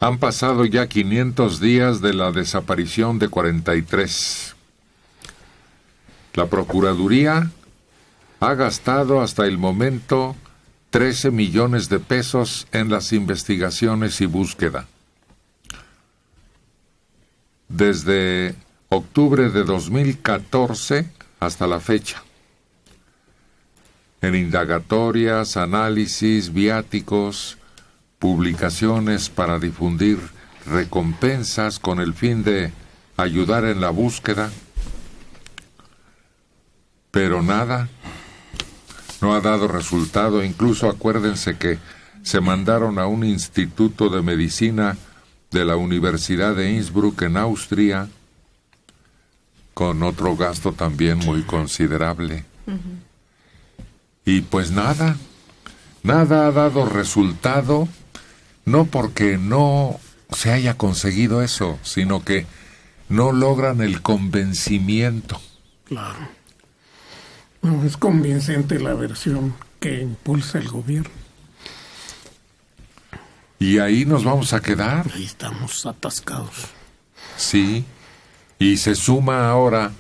Han pasado ya 500 días de la desaparición de 43. La Procuraduría ha gastado hasta el momento 13 millones de pesos en las investigaciones y búsqueda. Desde octubre de 2014 hasta la fecha. En indagatorias, análisis, viáticos, publicaciones para difundir recompensas con el fin de ayudar en la búsqueda. Pero nada, no ha dado resultado. Incluso acuérdense que se mandaron a un instituto de medicina de la Universidad de Innsbruck en Austria, con otro gasto también muy considerable. Y pues nada ha dado resultado, no porque no se haya conseguido eso, sino que no logran el convencimiento. Claro. No es convincente la versión que impulsa el gobierno. Y ahí nos vamos a quedar. Ahí estamos atascados. Sí, y se suma ahora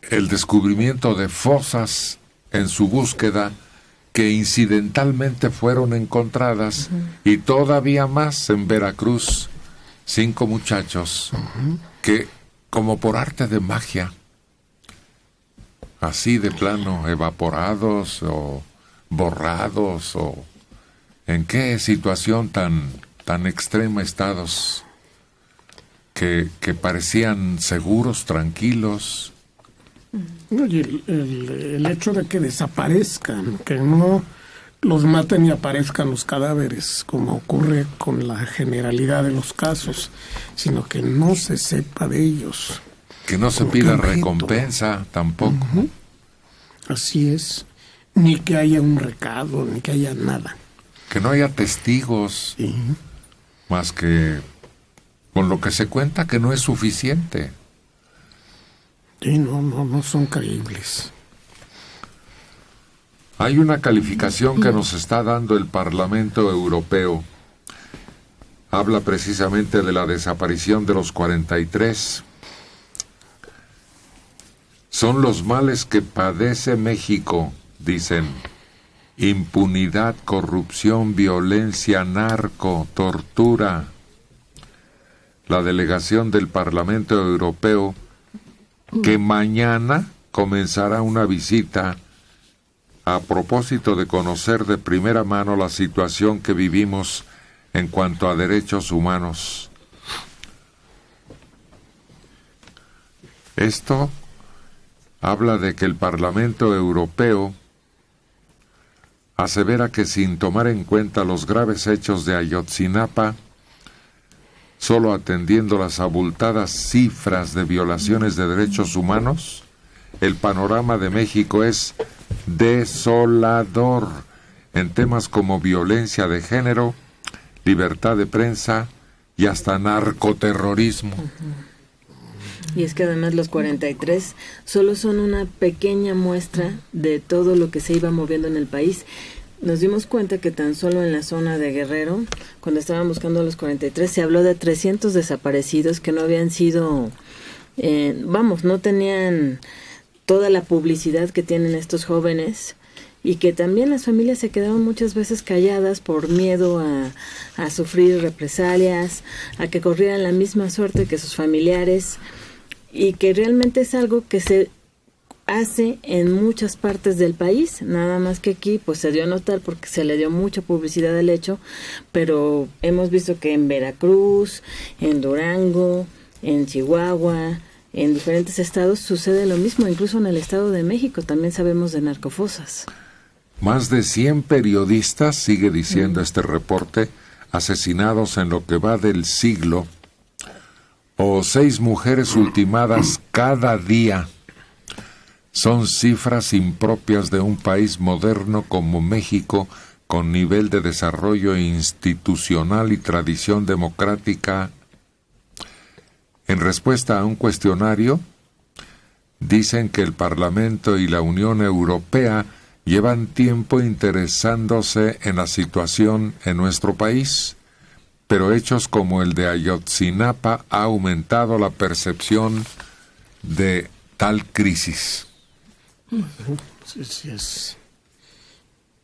el descubrimiento de fosas en su búsqueda que incidentalmente fueron encontradas, y todavía más en Veracruz, 5 muchachos que, como por arte de magia, así de plano, evaporados o borrados, o en qué situación tan extrema estados, que parecían seguros, tranquilos. Y el hecho de que desaparezcan, que no los maten y aparezcan los cadáveres, como ocurre con la generalidad de los casos, sino que no se sepa de ellos. Que no se pida recompensa tampoco. Así es. Ni que haya un recado, ni que haya nada. Que no haya testigos, más que con lo que se cuenta, que no es suficiente. Sí, no son creíbles. Hay una calificación que nos está dando el Parlamento Europeo. Habla precisamente de la desaparición de los 43. Son los males que padece México, dicen. Impunidad, corrupción, violencia, narco, tortura. La delegación del Parlamento Europeo, que mañana comenzará una visita a propósito de conocer de primera mano la situación que vivimos en cuanto a derechos humanos. Esto habla de que el Parlamento Europeo asevera que, sin tomar en cuenta los graves hechos de Ayotzinapa, solo atendiendo las abultadas cifras de violaciones de derechos humanos, el panorama de México es desolador en temas como violencia de género, libertad de prensa y hasta narcoterrorismo. Y es que además los 43 solo son una pequeña muestra de todo lo que se iba moviendo en el país. Nos dimos cuenta que tan solo en la zona de Guerrero, cuando estaban buscando a los 43, se habló de 300 desaparecidos que no habían sido, no tenían toda la publicidad que tienen estos jóvenes, y que también las familias se quedaron muchas veces calladas por miedo a sufrir represalias, a que corrieran la misma suerte que sus familiares, y que realmente es algo que se hace en muchas partes del país, nada más que aquí pues se dio a notar porque se le dio mucha publicidad al hecho, pero hemos visto que en Veracruz, en Durango, en Chihuahua, en diferentes estados sucede lo mismo, incluso en el Estado de México también sabemos de narcofosas. Más de 100 periodistas, sigue diciendo este reporte, asesinados en lo que va del siglo, o 6 mujeres ultimadas cada día. Son cifras impropias de un país moderno como México, con nivel de desarrollo institucional y tradición democrática. En respuesta a un cuestionario, dicen que el Parlamento y la Unión Europea llevan tiempo interesándose en la situación en nuestro país, pero hechos como el de Ayotzinapa ha aumentado la percepción de tal crisis. Sí,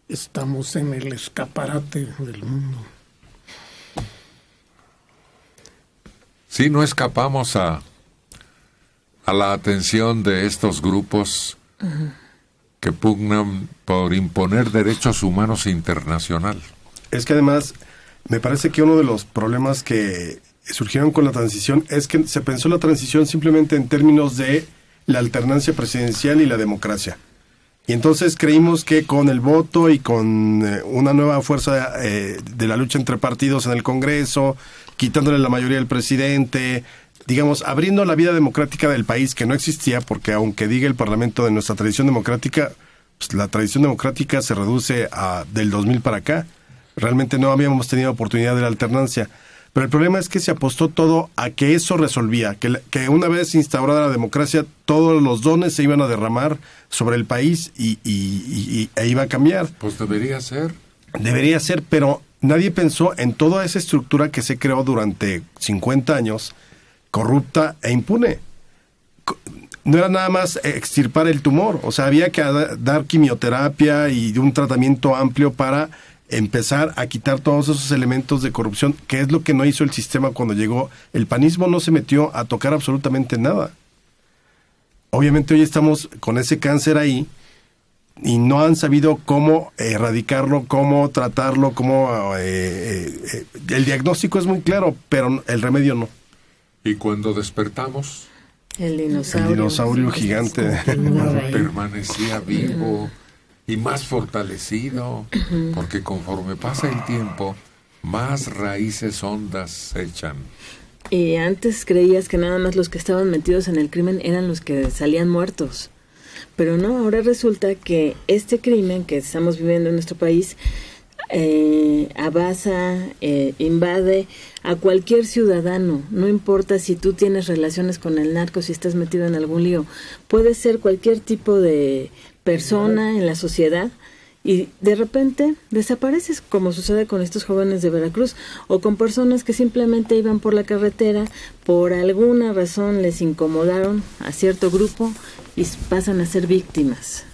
estamos en el escaparate del mundo. Sí, no escapamos a la atención de estos grupos que pugnan por imponer derechos humanos internacional. Es que además me parece que uno de los problemas que surgieron con la transición es que se pensó la transición simplemente en términos de la alternancia presidencial y la democracia. Y entonces creímos que con el voto y con una nueva fuerza de la lucha entre partidos en el Congreso, quitándole la mayoría al presidente, digamos, abriendo la vida democrática del país, que no existía, porque aunque diga el Parlamento de nuestra tradición democrática, pues la tradición democrática se reduce del 2000 para acá. Realmente no habíamos tenido oportunidad de la alternancia. Pero el problema es que se apostó todo a que eso resolvía, que una vez instaurada la democracia, todos los dones se iban a derramar sobre el país e iba a cambiar. Pues debería ser. Debería ser, pero nadie pensó en toda esa estructura que se creó durante 50 años, corrupta e impune. No era nada más extirpar el tumor, o sea, había que dar quimioterapia y un tratamiento amplio para empezar a quitar todos esos elementos de corrupción, que es lo que no hizo el sistema cuando llegó. El panismo no se metió a tocar absolutamente nada. Obviamente hoy estamos con ese cáncer ahí y no han sabido cómo erradicarlo, cómo tratarlo, el diagnóstico es muy claro, pero el remedio no. Y cuando despertamos, el dinosaurio gigante permanecía vivo y más fortalecido, porque conforme pasa el tiempo, más raíces hondas se echan. Y antes creías que nada más los que estaban metidos en el crimen eran los que salían muertos. Pero no, ahora resulta que este crimen que estamos viviendo en nuestro país avasa, invade a cualquier ciudadano. No importa si tú tienes relaciones con el narco, si estás metido en algún lío. Puede ser cualquier tipo de persona en la sociedad y de repente desapareces, como sucede con estos jóvenes de Veracruz o con personas que simplemente iban por la carretera, por alguna razón les incomodaron a cierto grupo y pasan a ser víctimas.